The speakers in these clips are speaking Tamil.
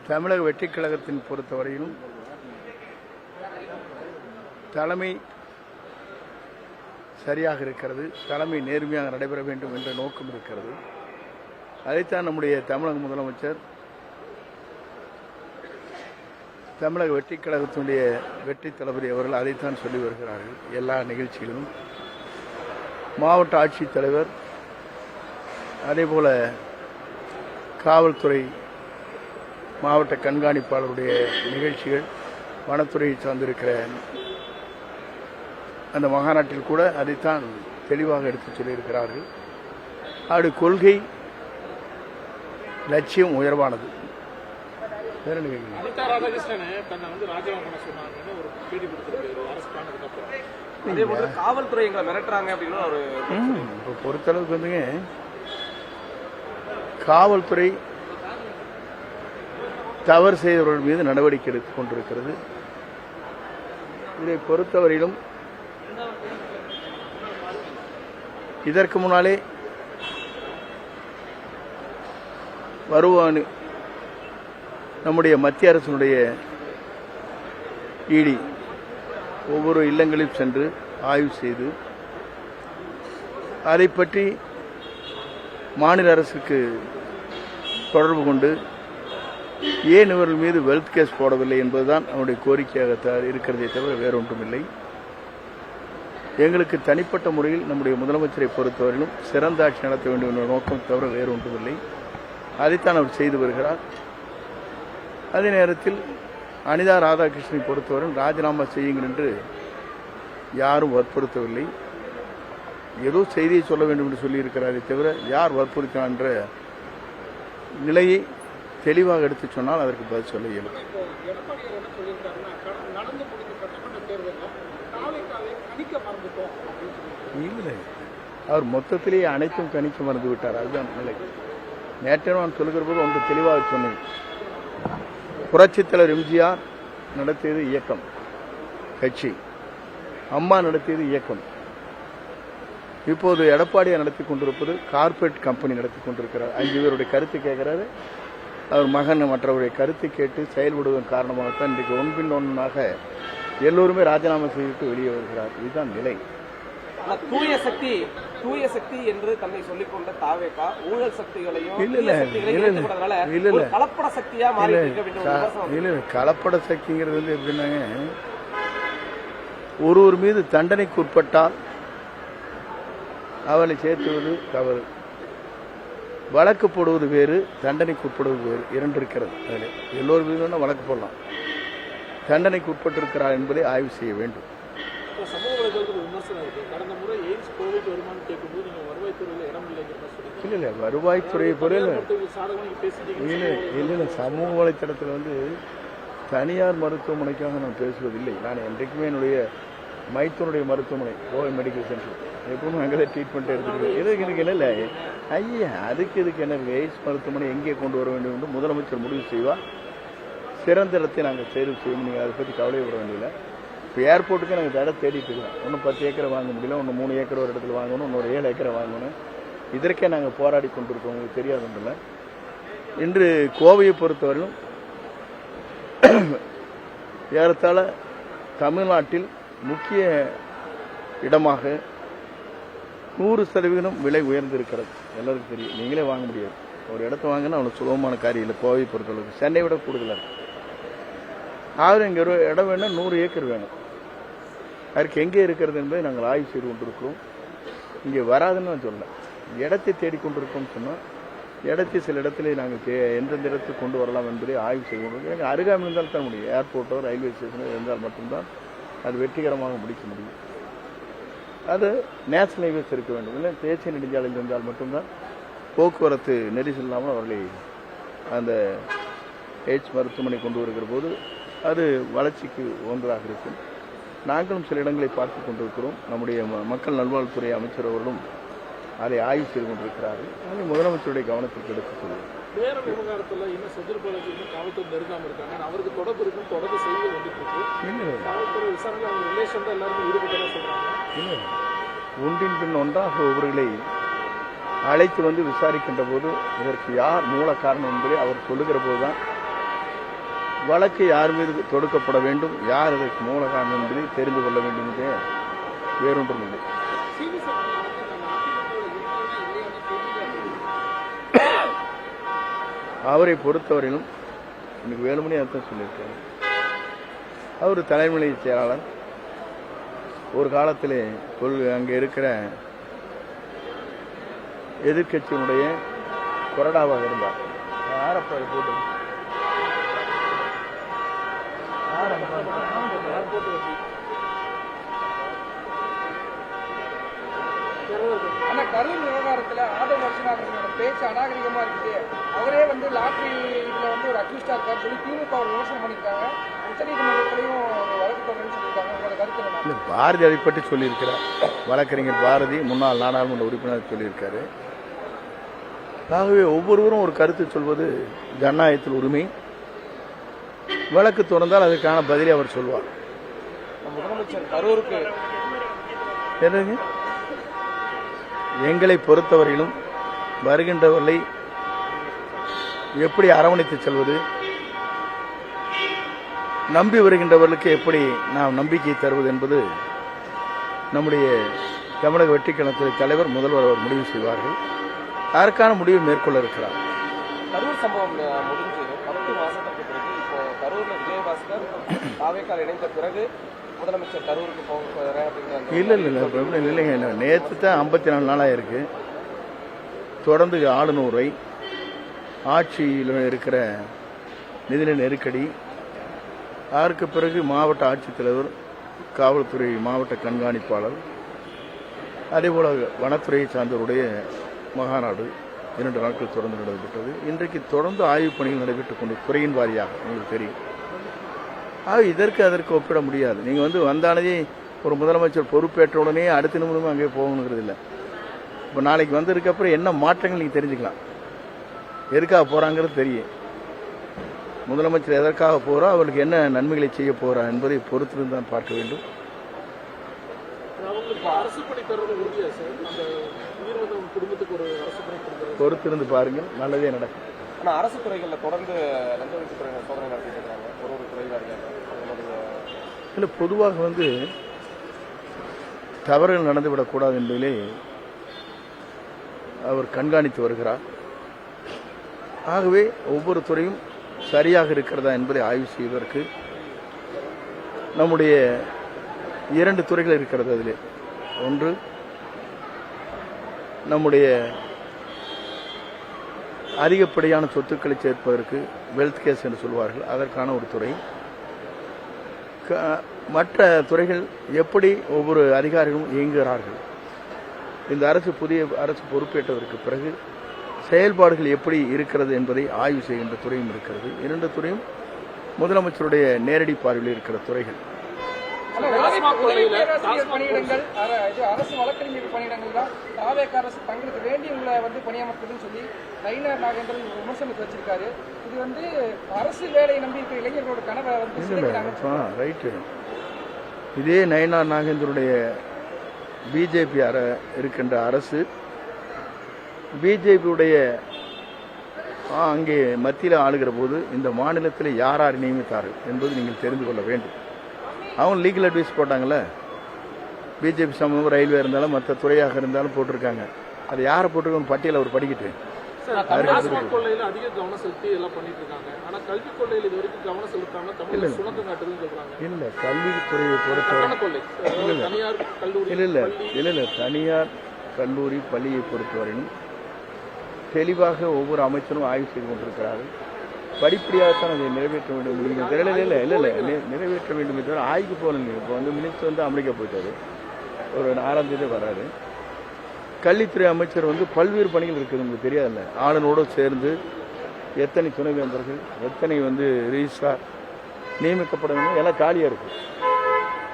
தமிழக வெற்றிக் கழகத்தின் பொறுத்தவரையிலும் தலைமை சரியாக இருக்கிறது, தலைமை நேர்மையாக நடைபெற வேண்டும் என்ற நோக்கம் இருக்கிறது. அதைத்தான் நம்முடைய தமிழக முதலமைச்சர் தமிழக வெற்றிக் கழகத்தினுடைய வெற்றி தளபதி அவர்கள் அதைத்தான் சொல்லி வருகிறார்கள். எல்லா நிகழ்ச்சிகளிலும் மாவட்ட ஆட்சித்தலைவர், அதேபோல காவல்துறை மாவட்ட கண்காணிப்பாளருடைய நிகழ்ச்சிகள், வனத்துறையை சார்ந்திருக்கிற அந்த மகாநாட்டில் கூட அதைத்தான் தெளிவாக எடுத்து சொல்லியிருக்கிறார்கள். அது கொள்கை லட்சியம் உயர்வானது. வேற காவல்துறை எங்களை மிரட்டுறாங்க அப்படின்னு பொறுத்தளவுக்கு வந்துங்க, காவல்துறை தவறு செய்தவர்கள் மீது நடவடிக்கை எடுத்துக் கொண்டிருக்கிறது. இதை பொறுத்தவரையிலும் இதற்கு முன்னாலே வருவான் நம்முடைய மத்திய அரசினுடைய இடி ஒவ்வொரு இல்லங்களிலும் சென்று ஆய்வு செய்து அதை பற்றி மாநில அரசுக்கு தொடர்பு கொண்டு ஏன் இவர்கள் மீது வெல்த் கேஸ் போடவில்லை என்பதுதான் அவருடைய கோரிக்கையாக இருக்கிறதே தவிர வேறொன்றுமில்லை. எங்களுக்கு தனிப்பட்ட முறையில் நம்முடைய முதலமைச்சரை பொறுத்தவரையிலும் சிறந்த ஆட்சி நடத்த வேண்டும் என்ற நோக்கம் தவிர வேறொன்றுமில்லை. அதைத்தான் அவர் செய்து வருகிறார். அதே நேரத்தில் அனிதா ராதாகிருஷ்ணனை பொறுத்தவரை ராஜினாமா செய்யுங்கள் என்று யாரும் வற்புறுத்தவில்லை. ஏதோ செய்தியை சொல்ல வேண்டும் என்று சொல்லியிருக்கிறாரே தவிர யார் வற்புறுத்தினார் என்ற நிலையை தெளிவாக எடுத்து சொன்னால் அதற்கு பதில் சொல்ல இயலும். இல்லை, அவர் மொத்தத்திலேயே அனைத்தும் கணிக்க மறந்து விட்டார். அதுதான் நிலை. நேற்று நான் சொல்லுகிற போது ஒன்று தெளிவாக சொன்னேன். புரட்சித் தலைவர் எம்ஜிஆர் நடத்தியது இயக்கம், கட்சி. அம்மா நடத்தியது இயக்கம். இப்போது எடப்பாடியை நடத்தி கொண்டிருப்பது கார்பரேட் கம்பெனி நடத்தி கொண்டிருக்கிறார். 5 பேருடைய கருத்து கேட்கிறாரு. அவர் மகன் மற்றவருடைய கருத்து கேட்டு செயல்படுவதன் காரணமாகத்தான் இன்றைக்கு ஒன்பின் ஒன்றாக எல்லோருமே ராஜினாமா செய்துவிட்டு வெளியே வருகிறார். இதுதான் நிலை. தூய சக்தி என்று தன்னை சொல்லிக் கொண்ட தாவேகா ஊழல் சக்திகளையும் கலப்பட சக்தியா மாறி கலப்பட சக்திங்கிறது வந்து எப்படின்னாங்க, ஒருவர் மீது தண்டனைக்கு உட்பட்டால் அவளை சேர்த்துவது தவறு. வழக்கு போடுவது வேறு, தண்டனைக்கு உட்படுவது வேறு, 2 இருக்கிறது. அதில் எல்லோரும் மீதும் வழக்கு போடலாம். தண்டனைக்கு உட்பட்டிருக்கிறார் என்பதை ஆய்வு செய்ய வேண்டும். இல்லை வருவாய்த்துறையை பொருள் இல்லை சமூக வலைத்தளத்தில் வந்து தனியார் மருத்துவமனைக்காக நான் பேசுவதில்லை. நான் என்றைக்குமே என்னுடைய மைத்தூருடைய மருத்துவமனை, கோவை மெடிக்கல் சென்டர், எப்பவுமே அங்கே ட்ரீட்மெண்ட் எடுத்துருக்கேன். இதுக்கு என்ன இல்லை ஐயா, அதுக்கு என்ன எய்ட்ஸ் மருத்துவமனை எங்கே கொண்டு வர வேண்டும் என்று முதலமைச்சர் முடிவு செய்வார். சிறந்த இடத்தை நாங்கள் தேர்வு செய்யணும். நீங்கள் அதை பற்றி கவலைப்பட வேண்டியதில்லை. இப்போ ஏர்போர்ட்டுக்கு நாங்கள் இடம் தேடிட்டு இருக்கோம். ஒன்றும் 10 ஏக்கரை வாங்க முடியல, ஒன்று 3 ஏக்கர் ஒரு இடத்துல வாங்கணும், இன்னொரு 7 ஏக்கரை வாங்கணும். இதற்கே நாங்கள் போராடி கொண்டிருக்கோம். உங்களுக்கு தெரியாது ஒன்றில்லை. இன்று கோவையை பொறுத்தவரையிலும் ஏறத்தாழ தமிழ்நாட்டில் முக்கிய இடமாக 100% விலை உயர்ந்திருக்கிறது. எல்லாருக்கும் தெரியும். நீங்களே வாங்க முடியாது. ஒரு இடத்த வாங்கினா அவ்வளோ சுலபமான காரியம் இல்லை. கோவையை பொறுத்தளவுக்கு சென்னை விட கூடுதலாக இருக்கு. ஆறு இங்கே ஒரு இடம் வேணும், 100 ஏக்கர் வேணும். அதற்கு எங்கே இருக்கிறது என்பதை நாங்கள் ஆய்வு செய்து கொண்டிருக்கிறோம். இங்கே வராதுன்னு நான் சொல்ல, இடத்தை தேடிக்கொண்டிருக்கோம்னு சொன்னால் இடத்தை சில இடத்துல நாங்கள் எந்தெந்த இடத்துக்கு கொண்டு வரலாம் என்பதை ஆய்வு செய்து கொண்டிருக்கோம். எங்கள் அருகாமல் இருந்தால் தான் முடியும். ஏர்போர்ட்டோ ரயில்வே ஸ்டேஷனோ இருந்தால் மட்டும்தான் அது வெற்றிகரமாக முடிக்க முடியும். அது நேஷனல் ஹைவேஸ் இருக்க வேண்டும். இல்லை தேசிய நெடுஞ்சாலையில் இருந்தால் மட்டும்தான் போக்குவரத்து நெரிசல் இல்லாமல் அவர்களை அந்த எய்ட்ஸ் மருத்துவமனை கொண்டு வருகிற போது அது வளர்ச்சிக்கு ஒன்றாக இருக்கும். நாங்களும் சில இடங்களை பார்த்து கொண்டிருக்கிறோம். நம்முடைய மக்கள் நல்வாழ்வுத்துறை அமைச்சர் அவர்களும் அதை ஆய்வு செய்து கொண்டிருக்கிறார்கள். அதை முதலமைச்சருடைய கவனத்திற்கு எடுத்துக் கொள்வோம். வேற விவகாரத்தில் இன்னும் செந்தில் பாலாஜி காவல்துறை நெருங்காமல் இருக்காங்க. அவருக்கு தொடர்பு இருக்கும், தொடர்பு செய்திகள் வந்துட்டு இருக்கு. காவல்துறை விசாரணை அவங்க ரிலேஷன் தான் எல்லாருமே ஈடுபட்டதாக சொல்றாங்க. இல்லை, ஒன்றின் பின் ஒன்றாக ஒவ்வொருகளை அழைத்து வந்து விசாரிக்கின்ற போது இதற்கு யார் மூல காரணம் என்பதை அவர் சொல்லுகிற போதுதான் வழக்கு யார் மீது தொடுக்கப்பட வேண்டும், யார் அதற்கு மூல காரணம் என்பதை தெரிந்து கொள்ள வேண்டும் என்றே வேறொன்றும் இல்லை. அவரை பொறுத்தவரையிலும் எனக்கு வேலுமணி அர்த்தம் சொல்லியிருக்காரு. அவர் தலைமை செயலாளர். ஒரு காலத்திலே அங்கே இருக்கிற எதிர்கட்சியினுடைய கொறடாவாக இருந்தார். யாரப்பா போட்டு ஆனா கரூர் விவகாரத்துல ஆதவ அர்ச்சனாவோட பேச்சு அநாகரிகமா இருக்குது. அவரே வந்து லாட்டரி இதுல வந்து ஒரு அக்யூஸ்டா இருக்காரு சொல்லி திமுக விமர்சனம் பண்ணிருக்காங்க. உச்சநீதிமன்றத்திலையும் ஒரு வழக்கு தொடர்ந்து சொல்லியிருக்காங்க. உங்களோட கருத்து என்ன? பாரதி அதை பற்றி சொல்லியிருக்கிறார். வழக்கறிஞர் பாரதி முன்னாள் நாடாளுமன்ற உறுப்பினர் சொல்லியிருக்காரு. ஆகவே ஒவ்வொருவரும் ஒரு கருத்து சொல்வது ஜனநாயகத்தில் உரிமை. வழக்கு தொடர்ந்தால் அதற்கான பதிலை அவர் சொல்வார். முதலமைச்சர் கரூருக்கு என்னங்க, எங்களை பொறுத்தவரையிலும் வருகின்றவர்களை எப்படி அரவணைத்து செல்வது, நம்பி வருகின்றவர்களுக்கு எப்படி நாம் நம்பிக்கை தருவது என்பது நம்முடைய தமிழக வெற்றிக்கழகத்துறை தலைவர் முதல்வர் அவர் முடிவு செய்வார்கள். அதற்கான முடிவை மேற்கொள்ள இருக்கிறார். கரூர் சம்பவம் முடிஞ்சு 10 மாசத்துக்கு பிறகு இப்போ கரூர்ல விஜயபாஸ்கர் தாவேக்கால் இணைந்த பிறகு முதலமைச்சர் கரூருக்கு போகிறார் அப்படிங்கிற இல்லைங்க, நேற்று தான் 54 நாளாக இருக்கு. தொடர்ந்து ஆளுநர் உரை, ஆட்சியில் இருக்கிற நிதி நெருக்கடி, அதற்கு பிறகு மாவட்ட ஆட்சித்தலைவர், காவல்துறை மாவட்ட கண்காணிப்பாளர், அதேபோல வனத்துறையை சார்ந்தவருடைய மகாநாடு 2 நாட்கள் தொடர்ந்து நடைபெற்றது. இன்றைக்கு தொடர்ந்து ஆய்வுப் பணிகள் நடைபெற்றுக் கொண்டு துறையின் வாரியாக உங்களுக்கு தெரியும். இதற்கு அதற்கு ஒப்பிட முடியாது. நீங்கள் வந்து வந்தானதே ஒரு முதலமைச்சர் பொறுப்பேற்ற உடனே அடுத்த நிமிடமும் அங்கே போகணுங்கிறது இல்லை. இப்போ நாளைக்கு வந்ததுக்கப்புறம் என்ன மாற்றங்கள் நீங்கள் தெரிஞ்சுக்கலாம். எதுக்காக போகிறாங்கிறது தெரியும். முதலமைச்சர் எதற்காக போகிறா, அவர்களுக்கு என்ன நன்மைகளை செய்ய போகிறா என்பதை பொறுத்திருந்து தான் பார்க்க வேண்டும். பொறுத்திருந்து பாருங்கள், நல்லதே நடக்கும். ஆனால் அரசு துறைகளில் தொடர்ந்து லஞ்ச ஒழிப்புத்துறையினர் சோதனை நடத்திட்டு இருக்காங்க. ஒரு துறை வாரியாக இல்லை, பொதுவாக வந்து தவறுகள் நடந்துவிடக்கூடாது என்பதிலே அவர் கண்காணித்து வருகிறார். ஆகவே ஒவ்வொரு துறையும் சரியாக இருக்கிறதா என்பதை ஆய்வு செய்வதற்கு நம்முடைய 2 துறைகள் இருக்கிறது. அதில் ஒன்று நம்முடைய அதிகப்படியான சொத்துக்களை சேர்ப்பதற்கு வெல்த் கேஸ் என்று சொல்வார்கள், அதற்கான ஒரு துறை. மற்ற துறைகள் எப்படி ஒவ்வொரு அதிகாரிகளும் இயங்குகிறார்கள், இந்த புதிய அரசு பொறுப்பேற்றதற்கு பிறகு செயல்பாடுகள் எப்படி இருக்கிறது என்பதை ஆய்வு செய்கின்ற துறையும் இருக்கிறது. 2 துறையும் முதலமைச்சருடைய நேரடி பார்வையில் இருக்கிற துறைகள். பணியிடங்கள் அரசு வழக்கறிஞர் பணியிடங்கள் தான் தாவேக அரசு தங்களுக்கு வேண்டியவங்களை வந்து பணியமர்த்துதுன்னு சொல்லி நயினார் நாகேந்திரன் விமர்சனத்தை வச்சிருக்காரு. இது வந்து அரசு வேலையை நம்பி இருக்கிற இளைஞர்களோட கனவை வந்து ரைட்டு. இதே நயினார் நாகேந்திரனுடைய பிஜேபி இருக்கின்ற அரசு பிஜேபியுடைய அங்கே மத்தியில் ஆளுகிற போது இந்த மாநிலத்தில் யார் நியமித்தார்கள் என்பது நீங்கள் தெரிந்து கொள்ள வேண்டும். அவங்க லீகல் அட்வைஸ் போட்டாங்கல்ல, பிஜேபி சம்பந்தம் ரயில்வே இருந்தாலும் மற்ற துறையாக இருந்தாலும் போட்டிருக்காங்க. அது யாரை போட்டிருக்கோம் பட்டியலை அவர் படிக்கிட்டு இல்லை, கல்வித்துறையை பொறுத்தவரை இல்லை தனியார் கல்லூரி பள்ளியை பொறுத்தவரையும் தெளிவாக ஒவ்வொரு அமைச்சரும் ஆய்வு செய்து கொண்டிருக்கிறார்கள். படிப்படியாகத்தான் அதை நிறைவேற்ற வேண்டும். நிறைவேற்ற வேண்டும் என்று ஆய்வு போகலங்க. இப்போ வந்து மினிஸ்டர் வந்து அமெரிக்கா போயிட்டாரு, ஒரு 6ஆம் தேதி வராரு. கல்வித்துறை அமைச்சர் வந்து பல்வேறு பணிகள் இருக்குது, உங்களுக்கு தெரியாதுல்ல. ஆளுநரோடு சேர்ந்து எத்தனை துணைவேந்தர்கள், எத்தனை வந்து ரிஜிஸ்ட்ரார் நியமிக்கப்பட வேண்டும், எல்லாம் காலியாக இருக்குது.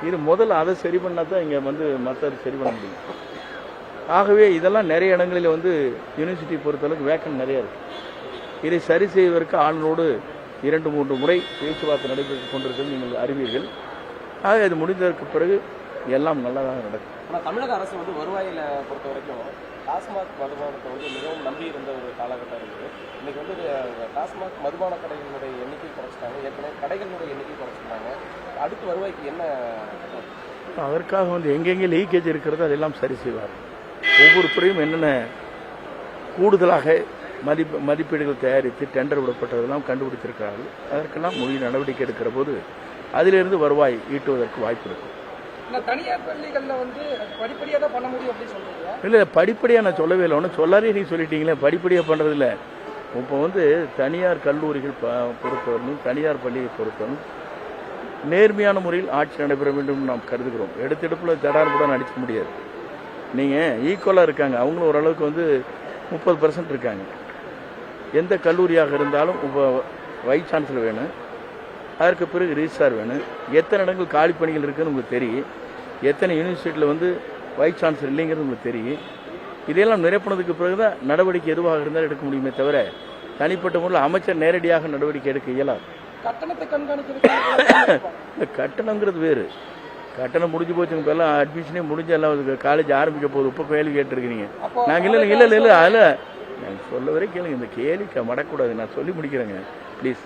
இது முதல்ல அதை சரி பண்ணால் தான் இங்கே வந்து மற்ற சரி பண்ண முடியும். ஆகவே இதெல்லாம் நிறைய இடங்களில் வந்து யூனிவர்சிட்டி பொறுத்தளவுக்கு வேக்கன்ட் நிறையா இருக்குது. இதை சரி செய்வதற்கு ஆளுநரோடு 2-3 முறை பேச்சுவார்த்தை நடைபெற்றுக் கொண்டிருக்கிறது நீங்கள் அறிவீர்கள். ஆக இது முடிந்ததற்கு பிறகு எல்லாம் நல்லதாக நடக்கும். ஆனால் தமிழக அரசு வந்து வருவாயில் பொறுத்த வரைக்கும் டாஸ்மாக் மதுபானத்தை வந்து மிகவும் நம்பி இருந்த ஒரு காலகட்டம் இருக்குது. இன்னைக்கு வந்து டாஸ்மாக் மதுபான கடைகளுடைய எண்ணிக்கை குறைச்சிட்டாங்க. ஏற்கனவே கடைகளோட எண்ணிக்கை குறைச்சிருந்தாங்க. அடுத்து வருவாய்க்கு என்ன? அதற்காக வந்து எங்கெங்கே லீக்கேஜ் இருக்கிறதோ அதெல்லாம் சரி செய்வார். ஒவ்வொரு துறையும் என்னென்ன கூடுதலாக மதிப்பீடுகள் தயாரித்து டெண்டர் விடப்பட்டதெல்லாம் கண்டுபிடித்திருக்கிறார்கள். அதற்கெல்லாம் உரிய நடவடிக்கை எடுக்கிற போது அதிலிருந்து வருவாய் ஈட்டுவதற்கு வாய்ப்பு இருக்கும். தனியார் பள்ளிகளில் வந்து படிப்படியாக தான் பண்ண முடியும் அப்படின்னு சொல்றீங்க? இல்லை, படிப்படியாக நான் சொல்லவே இல்லை. ஒன்றும் சொல்லாரே நீங்கள் சொல்லிட்டீங்களே, படிப்படியாக பண்ணுறதில்ல. இப்போ வந்து தனியார் கல்லூரிகள் பொறுத்தவரையும் தனியார் பள்ளியை பொறுத்தவரையும் நேர்மையான முறையில் ஆட்சி நடைபெற வேண்டும் நாம் கருதுகிறோம். எடுத்தெடுப்பில் தடார் கூட நடிக்க முடியாது. நீங்கள் ஈக்குவலாக இருக்காங்க, அவங்களும் ஓரளவுக்கு வந்து 30% இருக்காங்க. எந்த கல்லூரியாக இருந்தாலும் இப்போ வைஸ் சான்சலர் வேணும், அதற்கு பிறகு ரிஜிஸ்ட்ரார் வேணும். எத்தனை இடங்கள் காலி பணிகள் இருக்குதுன்னு உங்களுக்கு தெரியும். எத்தனை யூனிவர்சிட்டியில் வந்து வைஸ் சான்சலர் இல்லைங்கிறது உங்களுக்கு தெரியும். இதையெல்லாம் நிரப்பினதுக்கு பிறகு தான் நடவடிக்கை எதுவாக இருந்தாலும் எடுக்க முடியுமே தவிர தனிப்பட்ட முறையில் அமைச்சர் நேரடியாக நடவடிக்கை எடுக்க இயலாது. கட்டணத்தை கண்காணிக்கிறது இந்த கட்டணங்கிறது வேறு. கட்டணம் முடிஞ்சு போச்சுங்க, இப்போ எல்லாம் அட்மிஷனே முடிஞ்சு எல்லாம் காலேஜ் ஆரம்பிக்க போகுது. இப்போ கேள்வி கேட்டிருக்கிறீங்க. நாங்கள் இல்லை அதில் நான் சொல்ல வரை கேளுங்க. இந்த கேள்விக்கு மடக்கூடாது. நான் சொல்லி முடிக்கிறேங்க ப்ளீஸ்.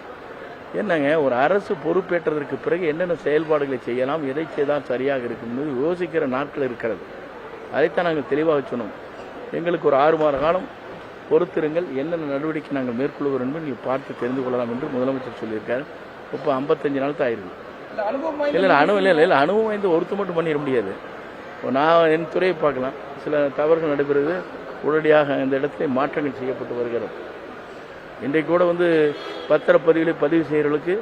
என்னங்க, ஒரு அரசு பொறுப்பேற்றதற்கு பிறகு என்னென்ன செயல்பாடுகளை செய்யலாம், எதை செய்தால் சரியாக இருக்கும்னு யோசிக்கிற நாட்கள் இருக்கிறது. அதைத்தான் நாங்கள் தெளிவாக சொன்னோம். எங்களுக்கு ஒரு 6 மாத காலம் பொறுத்திருங்கள், என்னென்ன நடவடிக்கை நாங்கள் மேற்கொள்கிறோம் என்று நீங்கள் பார்த்து தெரிந்து கொள்ளலாம் என்று முதலமைச்சர் சொல்லியிருக்காரு. இப்போ 55 நாள் தான் ஆயிருக்கு. இல்லை அனுபவம் வாய்ந்த ஒருத்தர் மட்டும் பண்ணிட முடியாது. நான் என் துறையை பார்க்கலாம், சில தவறுகள் நடைபெறுவது உடனடியாக இந்த இடத்துல மாற்றங்கள் செய்யப்பட்டு வருகிறது. இன்றைக்கு கூட வந்து பத்திரப்பதிவுகளை பதிவு செய்கிறவர்களுக்கு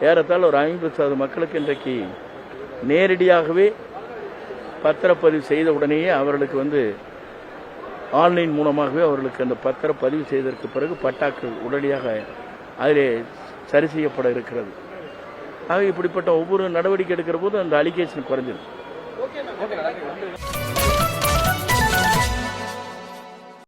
ஏறத்தாழ ஒரு 50% மக்களுக்கு இன்றைக்கு நேரடியாகவே பத்திரப்பதிவு செய்த உடனேயே அவர்களுக்கு வந்து ஆன்லைன் மூலமாகவே அவர்களுக்கு அந்த பத்திரப்பதிவு செய்ததற்கு பிறகு பட்டாக்கள் உடனடியாக அதிலே சரி செய்யப்பட இருக்கிறது. ஆக இப்படிப்பட்ட ஒவ்வொரு நடவடிக்கை எடுக்கிற போது அந்த அலிகேஷன் குறைஞ்சிடும்.